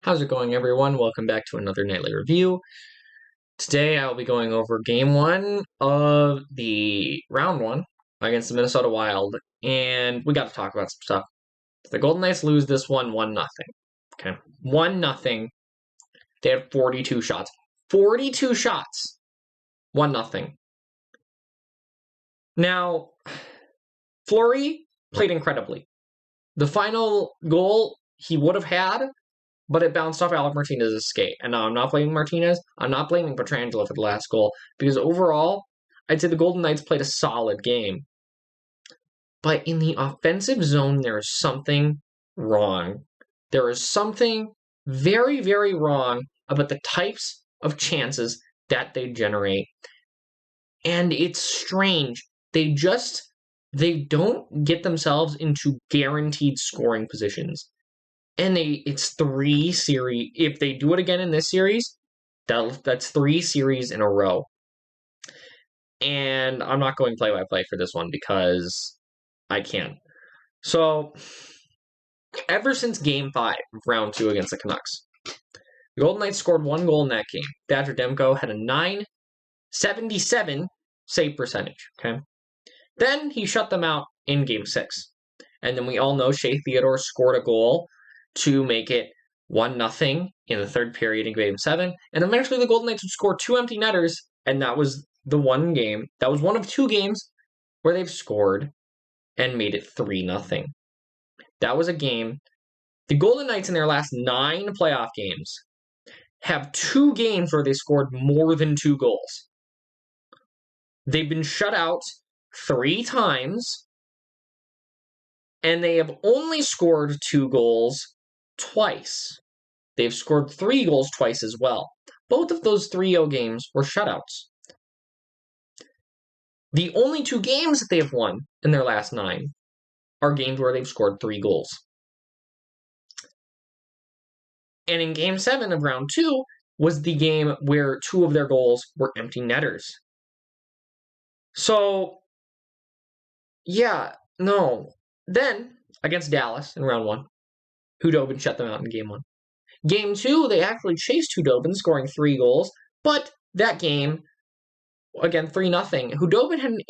How's it going, everyone? Welcome back to another nightly review. Today I'll be going over game one of the round one against the Minnesota Wild, and we got to talk about some stuff. The Golden Knights lose this one 1-0. Okay, 1-0. They had 42 shots. 42 shots. 1-0. Now, Fleury played incredibly. The final goal he would have had, but it bounced off Alec Martinez's skate. And now I'm not blaming Martinez. I'm not blaming Pietrangelo for the last goal, because overall, I'd say the Golden Knights played a solid game. But in the offensive zone, there is something wrong. There is something very, very wrong about the types of chances that they generate. And it's strange. They don't get themselves into guaranteed scoring positions. And it's 3 series. If they do it again in this series, that's 3 series in a row. And I'm not going play-by-play for this one because I can't. So, ever since Game 5 of Round 2 against the Canucks, the Golden Knights scored 1 goal in that game. Thatcher Demko had a .977 save percentage. Okay, then he shut them out in Game 6. And then we all know Shea Theodore scored a goal to make it 1-0 in the third period in Game 7. And eventually the Golden Knights would score 2 empty netters, and that was the one game. That was one of 2 games where they've scored and made it 3-0. That was a game. The Golden Knights in their last 9 playoff games have 2 games where they scored more than 2 goals. They've been shut out 3 times, and they have only scored 2 goals twice. They've scored 3 goals twice as well. Both of those 3-0 games were shutouts. The only 2 games that they have won in their last 9 are games where they've scored 3 goals. And in Game 7 of Round 2 was the game where 2 of their goals were empty netters. So, yeah, no. Then, against Dallas in Round 1, Hudobin shut them out in Game 1. Game 2, they actually chased Hudobin, scoring 3 goals, but that game, again, 3-0, Hudobin had an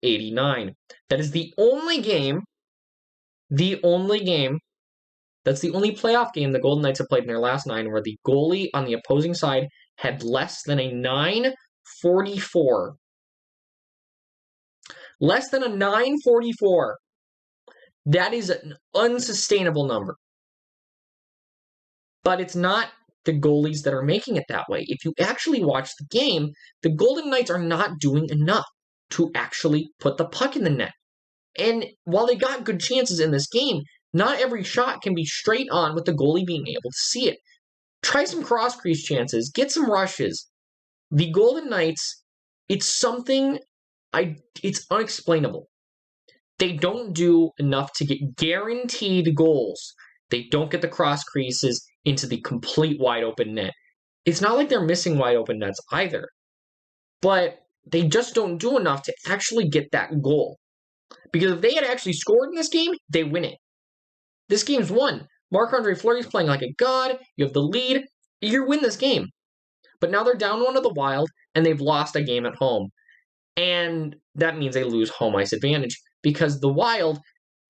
.889. That is the only game, that's the only playoff game the Golden Knights have played in their last 9 where the goalie on the opposing side had less than a .944. Less than a .944. That is an unsustainable number. But it's not the goalies that are making it that way. If you actually watch the game, the Golden Knights are not doing enough to actually put the puck in the net. And while they got good chances in this game, not every shot can be straight on with the goalie being able to see it. Try some cross-crease chances. Get some rushes. The Golden Knights, it's unexplainable. They don't do enough to get guaranteed goals. They don't get the cross creases into the complete wide open net. It's not like they're missing wide open nets either, but they just don't do enough to actually get that goal. Because if they had actually scored in this game, they win it. This game's won. Marc-Andre Fleury's playing like a god. You have the lead. You win this game. But now they're down 1 to the Wild, and they've lost a game at home. And that means they lose home ice advantage, because the Wild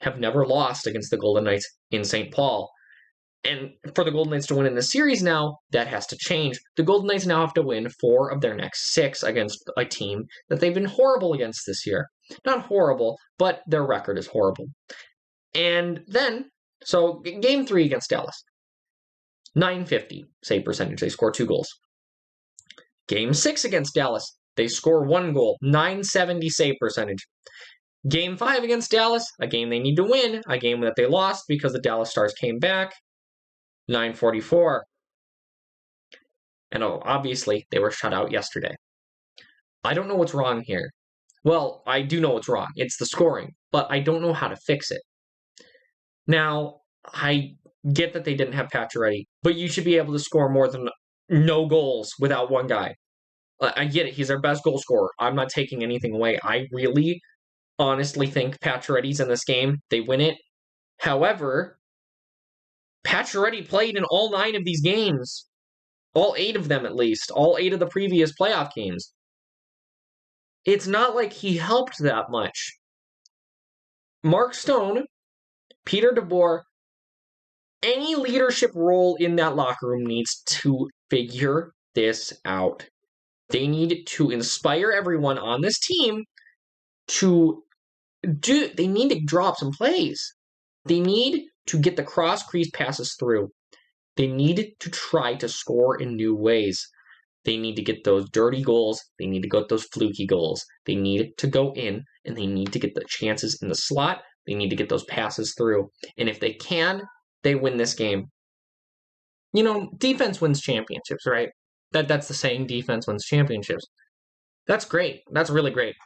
have never lost against the Golden Knights in St. Paul. And for the Golden Knights to win in the series now, that has to change. The Golden Knights now have to win 4 of their next 6 against a team that they've been horrible against this year. Not horrible, but their record is horrible. And then, so Game 3 against Dallas. .950 save percentage. They score 2 goals. Game 6 against Dallas. They score 1 goal. .970 save percentage. Game 5 against Dallas, a game they need to win, a game that they lost because the Dallas Stars came back, .944. And obviously, they were shut out yesterday. I don't know what's wrong here. Well, I do know what's wrong. It's the scoring, but I don't know how to fix it. Now, I get that they didn't have Pacioretty, but you should be able to score more than no goals without one guy. I get it. He's their best goal scorer. I'm not taking anything away. I really honestly think Pacioretty's in this game. They win it. However, Pacioretty played in all 9 of these games. All 8 of them, at least. All 8 of the previous playoff games. It's not like he helped that much. Mark Stone, Peter DeBoer, any leadership role in that locker room needs to figure this out. They need to inspire everyone on this team they need to drop some plays. They need to get the cross-crease passes through. They need to try to score in new ways. They need to get those dirty goals. They need to get those fluky goals. They need to go in, and they need to get the chances in the slot. They need to get those passes through. And if they can, they win this game. You know, defense wins championships, right? That's the saying, defense wins championships. That's great. That's really great.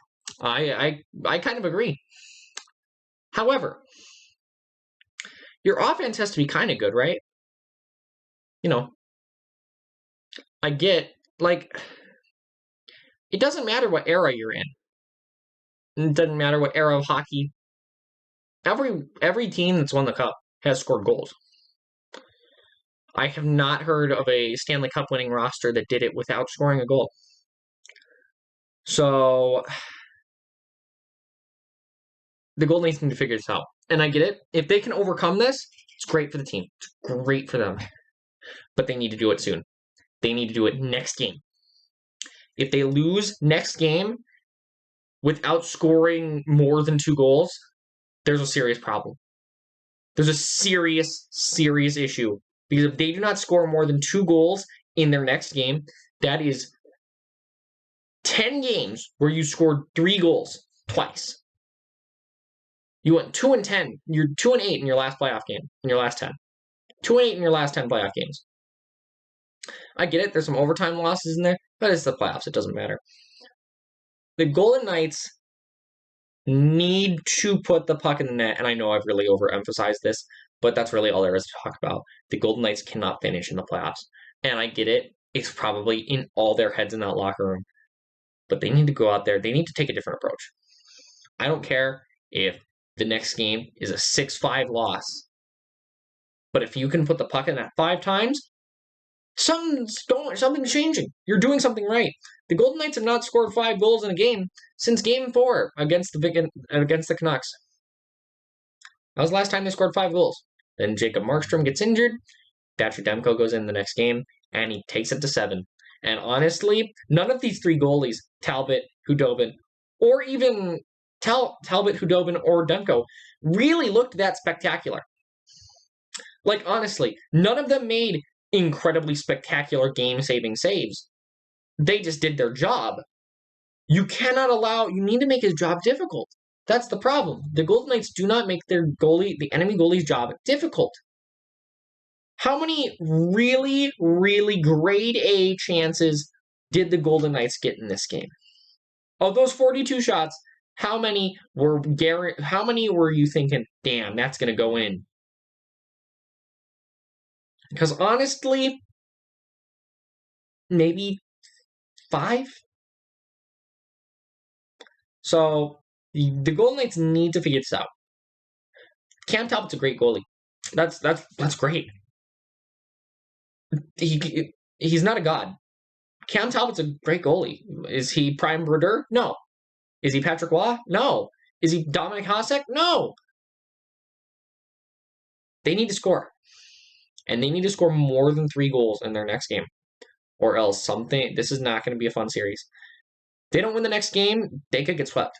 I kind of agree. However, your offense has to be kind of good, right? You know, I get, like, it doesn't matter what era you're in. It doesn't matter what era of hockey. Every team that's won the cup has scored goals. I have not heard of a Stanley Cup winning roster that did it without scoring a goal. So the Golden Knights need to figure this out. And I get it. If they can overcome this, it's great for the team. It's great for them. But they need to do it soon. They need to do it next game. If they lose next game without scoring more than 2 goals, there's a serious problem. There's a serious, serious issue. Because if they do not score more than 2 goals in their next game, that is 10 games where you scored 3 goals twice. You went 2-10. You're 2-8 in your last playoff game, in your last 10. 2-8 in your last 10 playoff games. I get it. There's some overtime losses in there, but it's the playoffs. It doesn't matter. The Golden Knights need to put the puck in the net, and I know I've really overemphasized this, but that's really all there is to talk about. The Golden Knights cannot finish in the playoffs, and I get it. It's probably in all their heads in that locker room, but they need to go out there. They need to take a different approach. I don't care if the next game is a 6-5 loss, but if you can put the puck in that 5 times, something's changing. You're doing something right. The Golden Knights have not scored 5 goals in a game since Game 4 against the Canucks. That was the last time they scored 5 goals. Then Jacob Markstrom gets injured. Thatcher Demko goes in the next game, and he takes it to 7. And honestly, none of these 3 goalies, Talbot, Hudobin, or even Talbot, Hudobin, or Demko, really looked that spectacular. Like, honestly, none of them made incredibly spectacular game-saving saves. They just did their job. You need to make his job difficult. That's the problem. The Golden Knights do not make the enemy goalie's job difficult. How many really, really grade A chances did the Golden Knights get in this game? Of those 42 shots, how many were you thinking, damn, that's going to go in? Because honestly, maybe 5? So the Golden Knights need to figure this out. Cam Talbot's a great goalie. That's great. He's not a god. Cam Talbot's a great goalie. Is he Prime Brodeur? No. Is he Patrick Waugh? No. Is he Dominic Hasek? No. They need to score. And they need to score more than 3 goals in their next game. Or else this is not going to be a fun series. If they don't win the next game, they could get swept.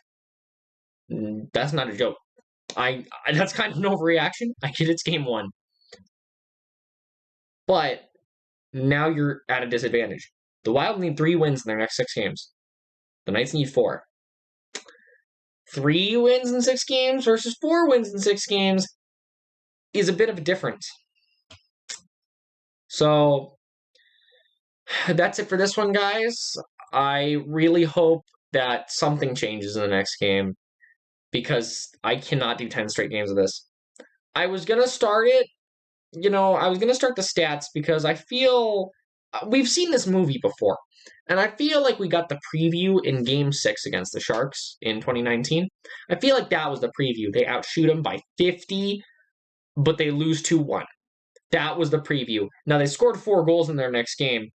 That's not a joke. That's kind of an overreaction. I get it's game 1. But now you're at a disadvantage. The Wild need 3 wins in their next 6 games. The Knights need 4. 3 wins in 6 games versus 4 wins in 6 games is a bit of a difference. So that's it for this one, guys. I really hope that something changes in the next game because I cannot do 10 straight games of this. I was going to start it. I was going to start the stats because I feel we've seen this movie before. And I feel like we got the preview in Game 6 against the Sharks in 2019. I feel like that was the preview. They outshoot them by 50, but they lose 2-1. That was the preview. Now, they scored 4 goals in their next game.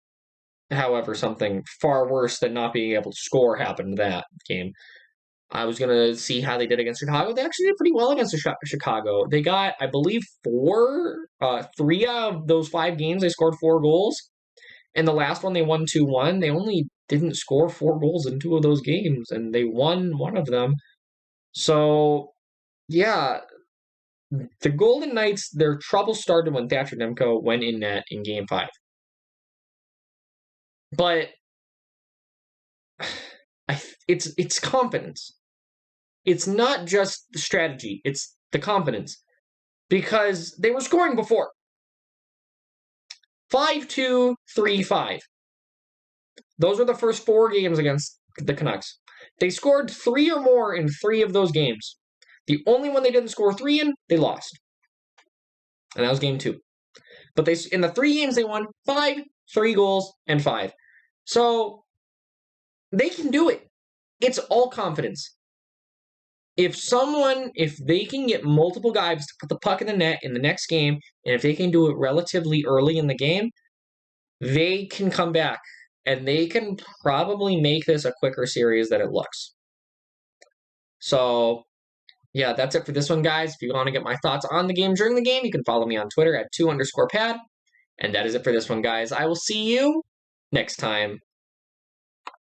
However, something far worse than not being able to score happened in that game. I was going to see how they did against Chicago. They actually did pretty well against Chicago. They got, I believe, 3 out of those 5 games, they scored 4 goals. And the last one, they won 2-1. They only didn't score 4 goals in 2 of those games, and they won one of them. So, yeah, the Golden Knights, their trouble started when Thatcher Demko went in net in Game 5. But it's confidence. It's not just the strategy, it's the confidence. Because they were scoring before. 5-2, 3-5. Those were the first 4 games against the Canucks. They scored 3 or more in 3 of those games. The only one they didn't score 3 in, they lost. And that was game 2. But in the 3 games they won, 5, 3 goals, and 5. So they can do it. It's all confidence. If they can get multiple guys to put the puck in the net in the next game, and if they can do it relatively early in the game, they can come back. And they can probably make this a quicker series than it looks. So, yeah, that's it for this one, guys. If you want to get my thoughts on the game during the game, you can follow me on Twitter at 2_pad. And that is it for this one, guys. I will see you next time.